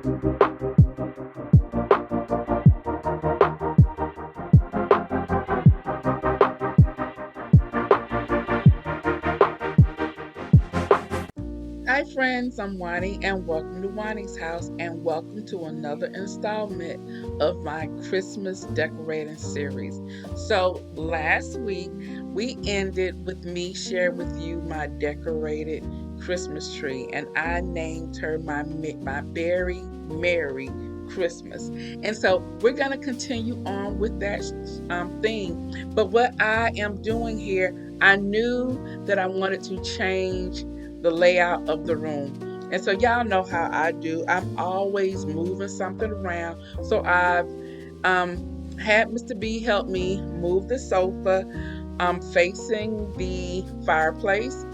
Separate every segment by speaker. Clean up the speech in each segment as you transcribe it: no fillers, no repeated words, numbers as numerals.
Speaker 1: Hi friends, I'm Juani and welcome to Juani's house and welcome to another installment of my Christmas decorating series. So last week we ended with me sharing with you my decorated Christmas tree and I named her my Berry Merry Christmas. And so we're going to continue on with that theme. But what I am doing here, I knew that I wanted to change the layout of the room. And so y'all know how I do. I'm always moving something around. So I've had Mr. B help me move the sofa facing the fireplace.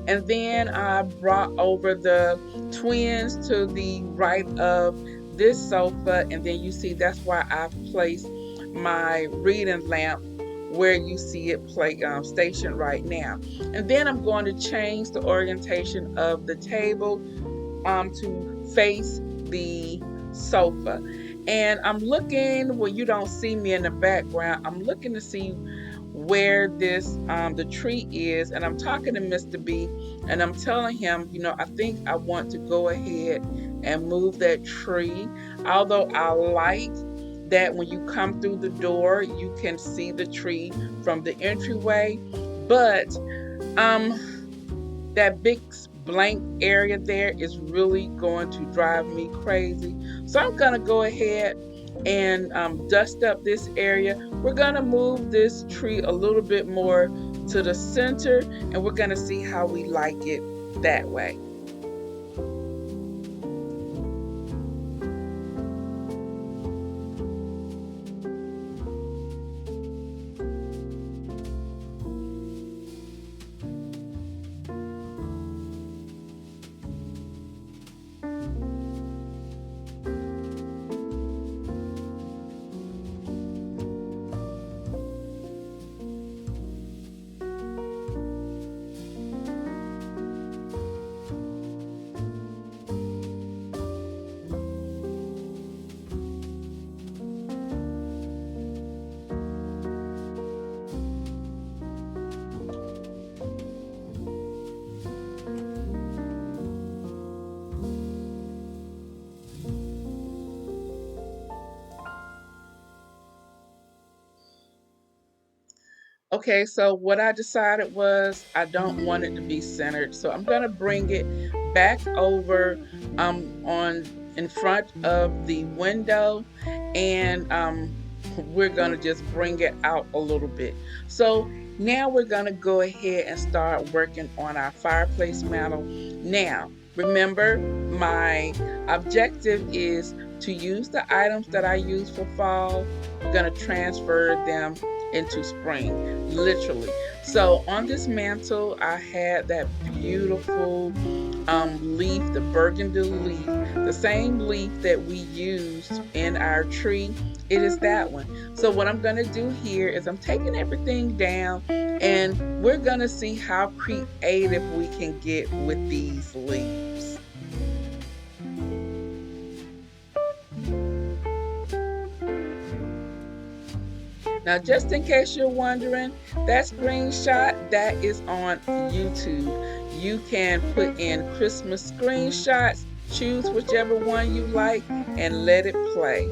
Speaker 1: And then I brought over the twins to the right of this sofa. And then you see that's why I placed my reading lamp where you see it stationed right now. And then I'm going to change the orientation of the table to face the sofa. And I'm looking, well, you don't see me in the background. I'm looking to see where the tree is, and I'm talking to Mr. B and I'm telling him, I think I want to go ahead and move that tree, although I like that when you come through the door you can see the tree from the entryway, but that big blank area there is really going to drive me crazy. So I'm gonna go ahead and dust up this area. We're gonna move this tree a little bit more to the center and we're gonna see how we like it that way. Okay, so what I decided was I don't want it to be centered. So I'm gonna bring it back over on in front of the window, and we're gonna just bring it out a little bit. So now we're gonna go ahead and start working on our fireplace mantle. Now, remember, my objective is to use the items that I use for fall. I'm gonna transfer them into spring, literally. So on this mantle, I had that beautiful leaf, the burgundy leaf, the same leaf that we used in our tree. It is that one. So what I'm gonna do here is I'm taking everything down and we're gonna see how creative we can get with these leaves. Now, just in case you're wondering, that screenshot, that is on YouTube. You can put in Christmas screenshots, choose whichever one you like, and let it play.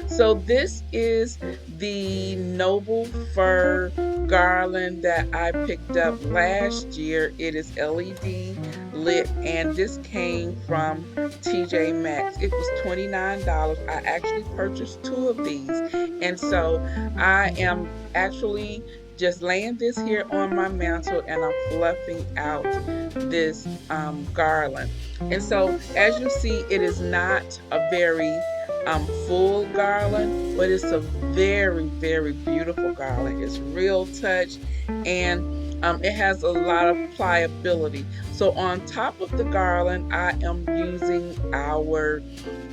Speaker 1: So this is the Noble Fir garland that I picked up last year. It is LED lit and this came from TJ Maxx. It was $29. I actually purchased two of these. And so I am actually just laying this here on my mantle and I'm fluffing out this garland. And so as you see, it is not a very full garland, but it's a very, very beautiful garland. It's real touch and it has a lot of pliability. So on top of the garland, I am using our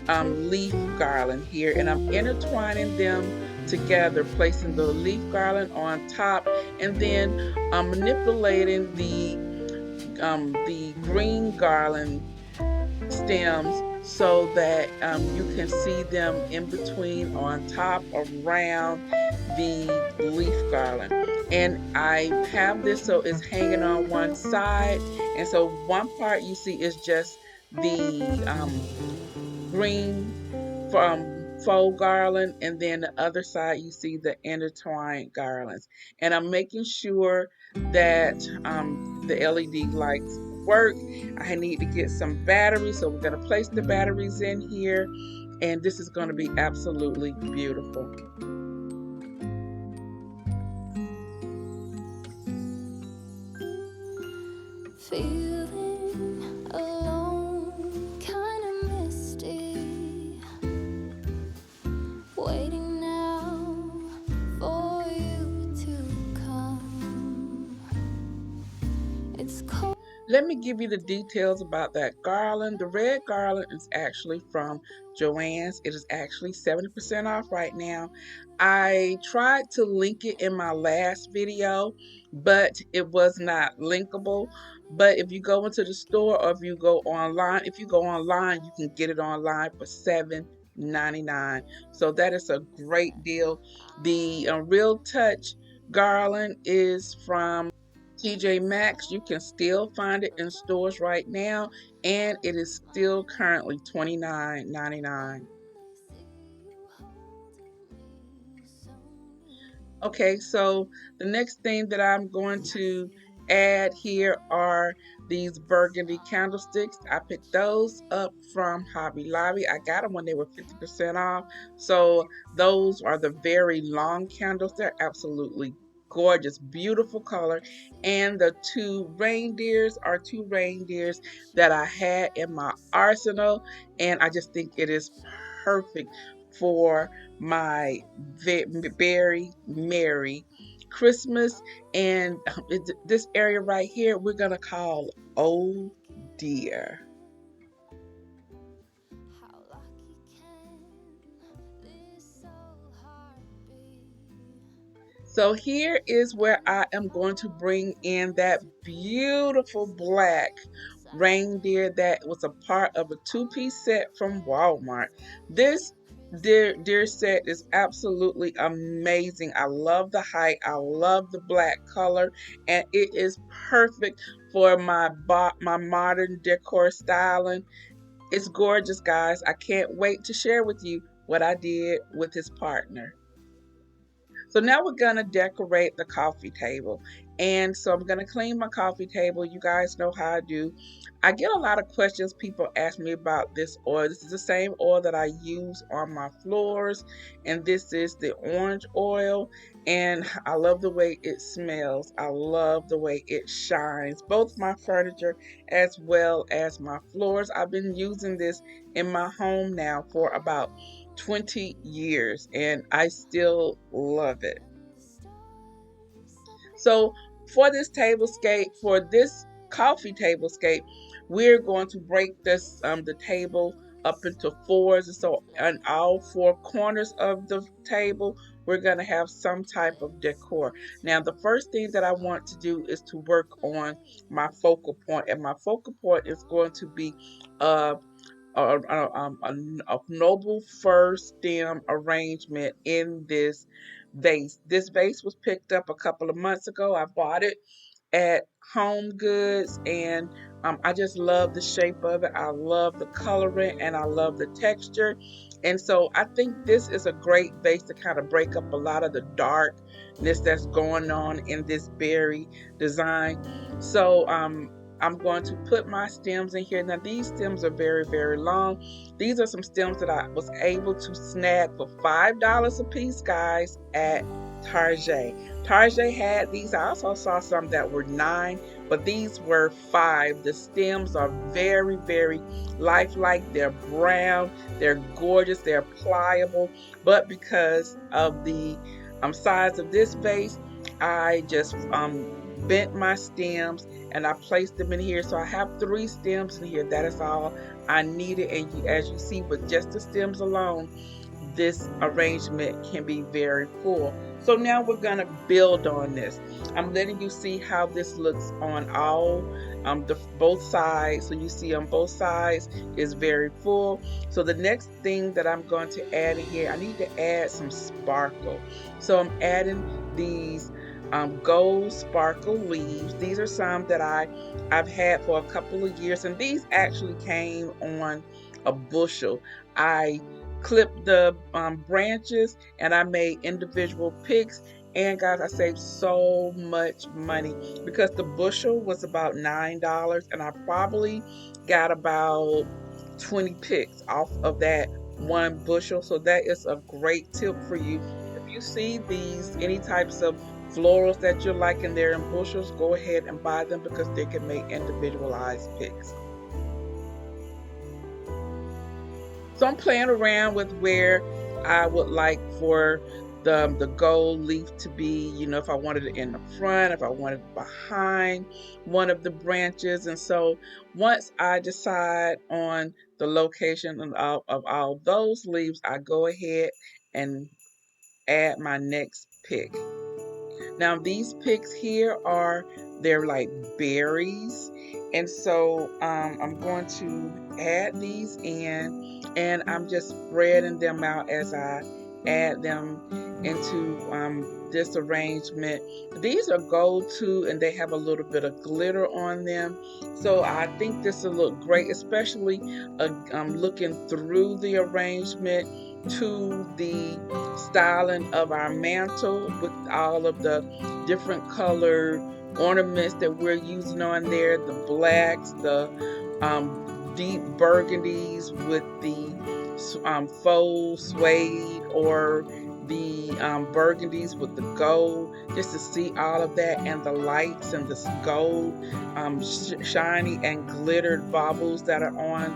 Speaker 1: leaf garland here and I'm intertwining them together, placing the leaf garland on top and then manipulating the green garland stems so that you can see them in between, on top, around the leaf garland. And I have this so it's hanging on one side, and so one part you see is just the green from faux garland, and then the other side you see the intertwined garlands. And I'm making sure that the LED lights work. I need to get some batteries, so we're going to place the batteries in here, and this is going to be absolutely beautiful.
Speaker 2: Feeling alone, kinda misty, waiting now for you to come. It's cold.
Speaker 1: Let me give you the details about that garland. The red garland is actually from Joann's. It is actually 70% off right now. I tried to link it in my last video, but it was not linkable. But if you go into the store, or if you go online, you can get it online for $7.99. So that is a great deal. The Real Touch garland is from TJ Maxx. You can still find it in stores right now, and it is still currently $29.99. Okay, so the next thing that I'm going to add here are these burgundy candlesticks. I picked those up from Hobby Lobby. I got them when they were 50% off. So those are the very long candles. They're absolutely gorgeous, beautiful color. And the two reindeers that I had in my arsenal. And I just think it is perfect for my very merry Christmas. And this area right here we're gonna call Oh Dear.
Speaker 2: How lucky can this so hard be?
Speaker 1: So here is where I am going to bring in that beautiful black reindeer that was a part of a two-piece set from Walmart. This deer set is absolutely amazing. I love the height. I love the black color, and it is perfect for my modern decor styling. It's gorgeous, guys. I can't wait to share with you what I did with his partner. So now we're gonna decorate the coffee table. And so I'm gonna clean my coffee table. You guys know how I do. I get a lot of questions. People ask me about this oil. This is the same oil that I use on my floors. And this is the orange oil. And I love the way it smells. I love the way it shines, both my furniture as well as my floors. I've been using this in my home now for about 20 years, and I still love it. So for this tablescape, for this coffee tablescape, we're going to break this the table up into fours. And so on all four corners of the table, we're going to have some type of decor. Now, the first thing that I want to do is to work on my focal point, and my focal point is going to be uh a noble fir stem arrangement in this vase. This vase was picked up a couple of months ago. I bought it at Home Goods, and I just love the shape of it. I love the coloring, and I love the texture. And so I think this is a great vase to kind of break up a lot of the darkness that's going on in this berry design. So I'm going to put my stems in here. Now these stems are very, very long. These are some stems that I was able to snag for $5 a piece, guys, at Target. Target had these. I also saw some that were 9, but these were 5. The stems are very, very lifelike. They're brown. They're gorgeous. They're pliable. But because of the size of this vase, I just bent my stems and I placed them in here. So I have 3 stems in here. That is all I needed. And as you see, with just the stems alone, this arrangement can be very full. So now we're going to build on this. I'm letting you see how this looks on all the both sides. So you see on both sides is very full. So the next thing that I'm going to add in here, I need to add some sparkle. So I'm adding these gold sparkle leaves. These are some that I've had for a couple of years, and these actually came on a bushel. I clipped the branches and I made individual picks. And guys, I saved so much money because the bushel was about $9, and I probably got about 20 picks off of that one bushel. So that is a great tip for you. If you see these, any types of florals that you like and they're in bushels, go ahead and buy them because they can make individualized picks. So I'm playing around with where I would like for the gold leaf to be, if I wanted it in the front, if I wanted it behind one of the branches. And so once I decide on the location of all those leaves, I go ahead and add my next pick. Now these picks here they're like berries. And so I'm going to add these in, and I'm just spreading them out as I add them into this arrangement. These are gold too, and they have a little bit of glitter on them. So I think this will look great, especially looking through the arrangement to the styling of our mantle with all of the different colored ornaments that we're using on there, the blacks, the deep burgundies with the faux suede, or the burgundies with the gold, just to see all of that, and the lights and this gold shiny and glittered baubles that are on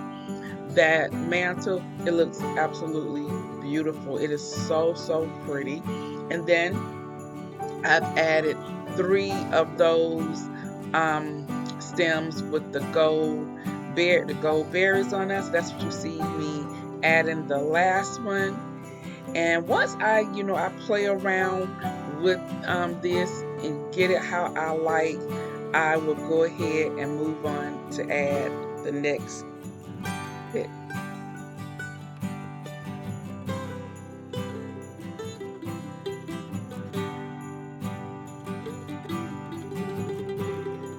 Speaker 1: that mantle. It looks absolutely beautiful. It is so, so pretty. And then I've added 3 of those stems with the gold berries on us. That's what you see me adding the last one. And once I play around with this and get it how I like, I will go ahead and move on to add the next pick.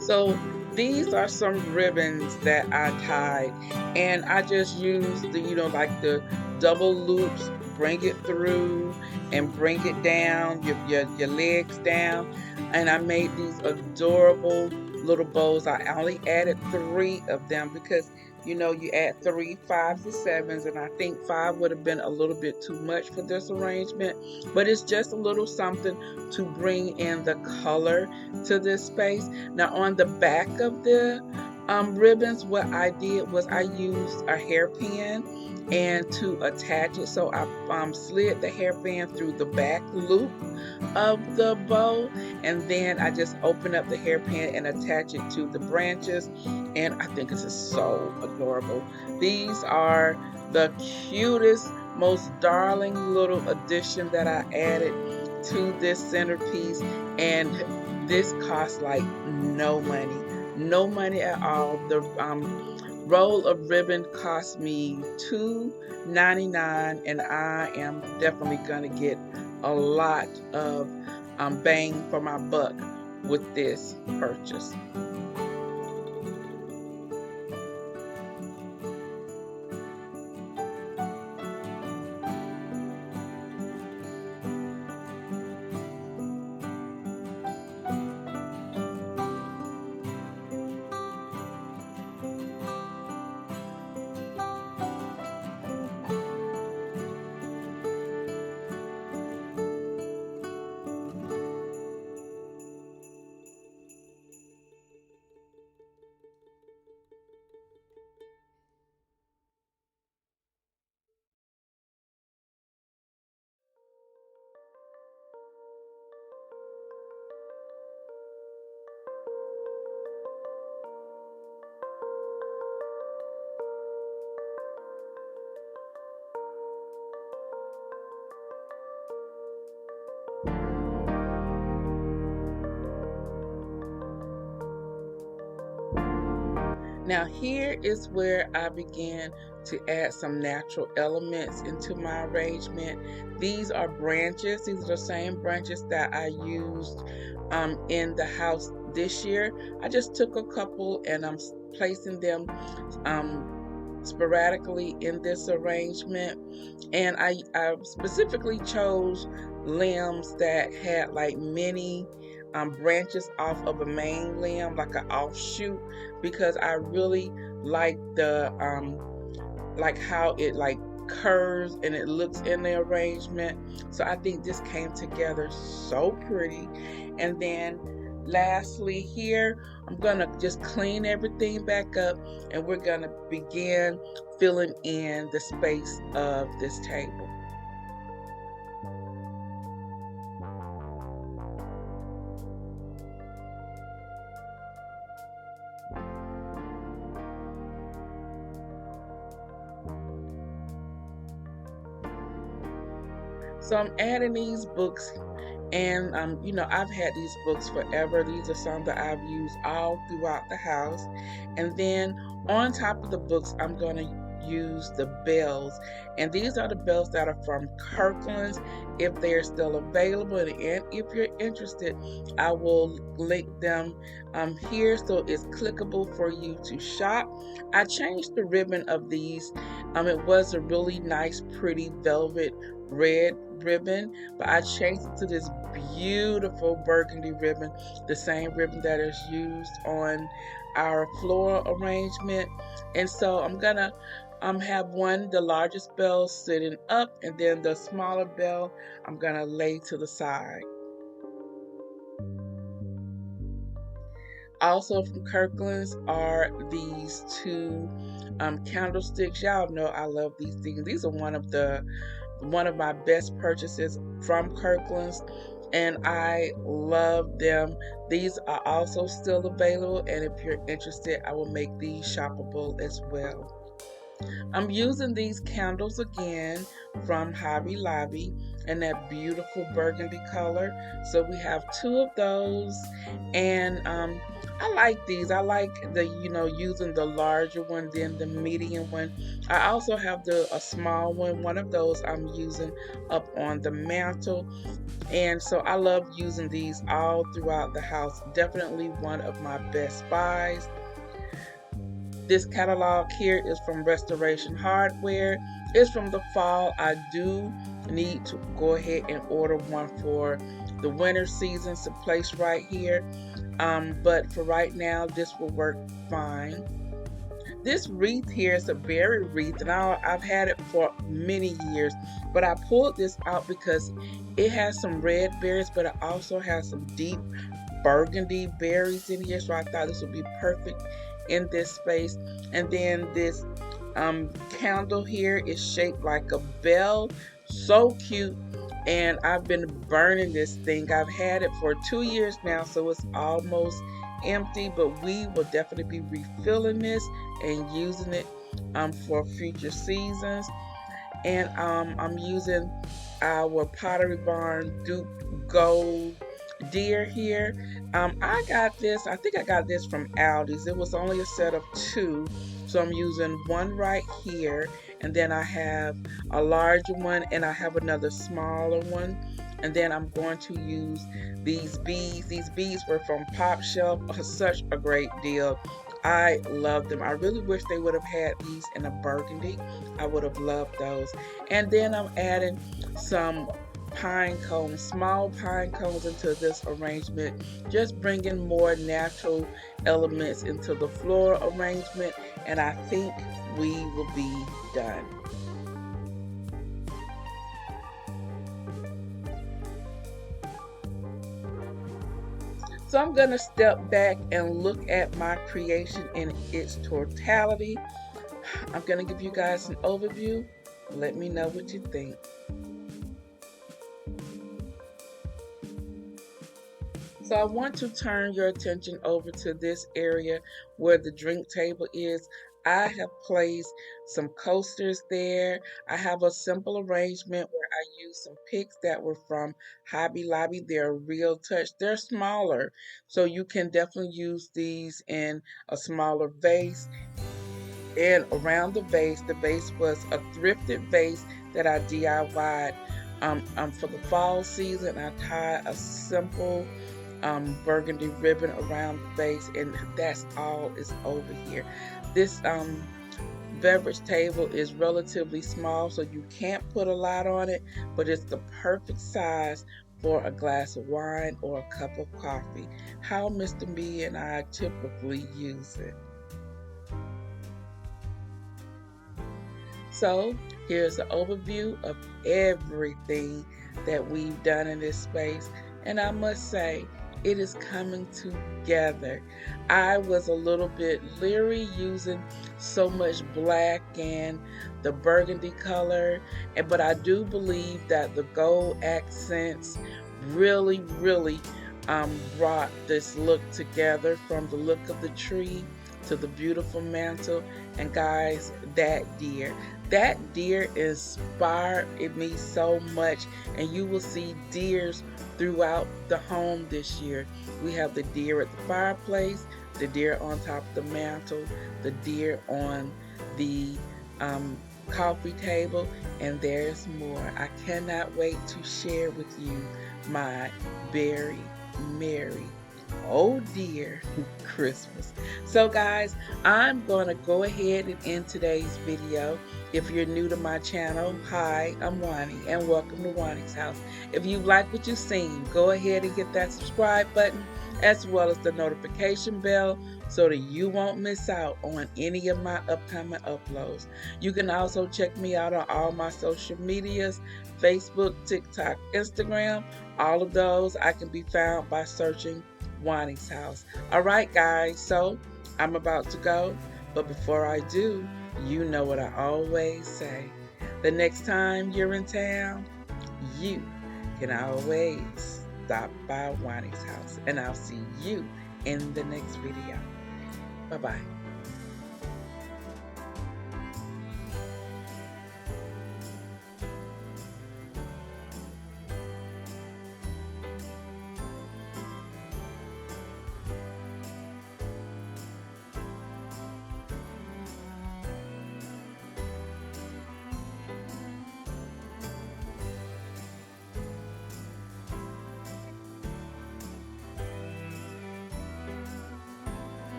Speaker 1: So these are some ribbons that I tied, and I just used like the double loops, bring it through and bring it down, your legs down. And I made these adorable little bows. I only added 3 of them because you add 3 5s and 7s, and I think 5 would have been a little bit too much for this arrangement, but it's just a little something to bring in the color to this space. Now on the back of the ribbons, what I did was I used a hairpin and to attach it. So I slid the hairpin through the back loop of the bow, and then I just open up the hairpin and attach it to the branches, and I think this is so adorable. These are the cutest, most darling little addition that I added to this centerpiece, and this costs like no money at all. The roll of ribbon cost me $2.99, and I am definitely gonna get a lot of bang for my buck with this purchase. Now here is where I began to add some natural elements into my arrangement. These are branches. These are the same branches that I used in the house this year. I just took a couple and I'm placing them um, sporadically in this arrangement. And I specifically chose limbs that had like many branches off of a main limb, like an offshoot, because I really like how it like curves and it looks in the arrangement. So I think this came together so pretty. And then lastly here, I'm gonna just clean everything back up and we're gonna begin filling in the space of this table. So I'm adding these books, and I've had these books forever. These are some that I've used all throughout the house. And then on top of the books, I'm going to use the bells. And these are the bells that are from Kirkland's, if they're still available. And if you're interested, I will link them here so it's clickable for you to shop. I changed the ribbon of these. It was a really nice, pretty velvet red ribbon, but I changed it to this beautiful burgundy ribbon, the same ribbon that is used on our floral arrangement. And so I'm gonna have the largest bell sitting up, and then the smaller bell I'm gonna lay to the side. Also from Kirkland's are these two candlesticks. Y'all know I love these things. These are one of my best purchases from Kirkland's, and I love them. These are also still available, and if you're interested, I will make these shoppable as well. I'm using these candles again from Hobby Lobby in that beautiful burgundy color. So we have two of those, and I like these. I like the using the larger one than the medium one. I also have a small one. One of those I'm using up on the mantle, and so I love using these all throughout the house. Definitely one of my best buys. This catalog here is from Restoration Hardware. It's from the fall. I do need to go ahead and order one for the winter season to place right here. But for right now, this will work fine. This wreath here is a berry wreath, and I've had it for many years, but I pulled this out because it has some red berries, but it also has some deep burgundy berries in here, so I thought this would be perfect in this space. And then this candle here is shaped like a bell, so cute, and I've been burning this thing. I've had it for 2 years now, so it's almost empty, but we will definitely be refilling this and using it for future seasons. And I'm using our Pottery Barn dupe gold deer here. I think I got this from Aldi's. It was only a set of two, so I'm using one right here, and then I have a larger one, and I have another smaller one. And then I'm going to use these beads. These beads were from Pop Shelf. Such a great deal. I love them. I really wish they would have had these in a burgundy. I would have loved those. And then I'm adding some pine cones, small pine cones into this arrangement, just bringing more natural elements into the floral arrangement, and I think we will be done. So I'm going to step back and look at my creation in its totality. I'm going to give you guys an overview. Let me know what you think. So I want to turn your attention over to this area where the drink table is. I have placed some coasters there. I have a simple arrangement where I used some picks that were from Hobby Lobby. They're real touch. They're smaller, so you can definitely use these in a smaller vase. And around the vase was a thrifted vase that I DIY'd for the fall season. I tied a simple burgundy ribbon around the vase, and that's all is over here. This beverage table is relatively small, so you can't put a lot on it, but it's the perfect size for a glass of wine or a cup of coffee. How Mr. Me and I typically use it. So here's an overview of everything that we've done in this space. And I must say, it is coming together. I was a little bit leery using so much black and the burgundy color, but I do believe that the gold accents really brought this look together, from the look of the tree to the beautiful mantle. And guys, that deer inspired me so much, and you will see deers throughout the home this year. We have the deer at the fireplace, the deer on top of the mantle, the deer on the coffee table, and there's more. I cannot wait to share with you my very merry, oh dear, Christmas. So guys, I'm gonna go ahead and end today's video. If you're new to my channel, hi, I'm Juani, and welcome to Juani's house. If you like what you've seen, go ahead and hit that subscribe button, as well as the notification bell, so that you won't miss out on any of my upcoming uploads. You can also check me out on all my social medias: Facebook, TikTok, Instagram. All of those I can be found by searching Juani's house. All right, guys, so I'm about to go, but before I do, you know what I always say. The next time you're in town, you can always stop by Juani's house, and I'll see you in the next video. Bye-bye.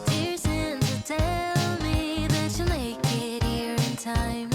Speaker 2: Dear Santa, tell me that you'll make it here in time.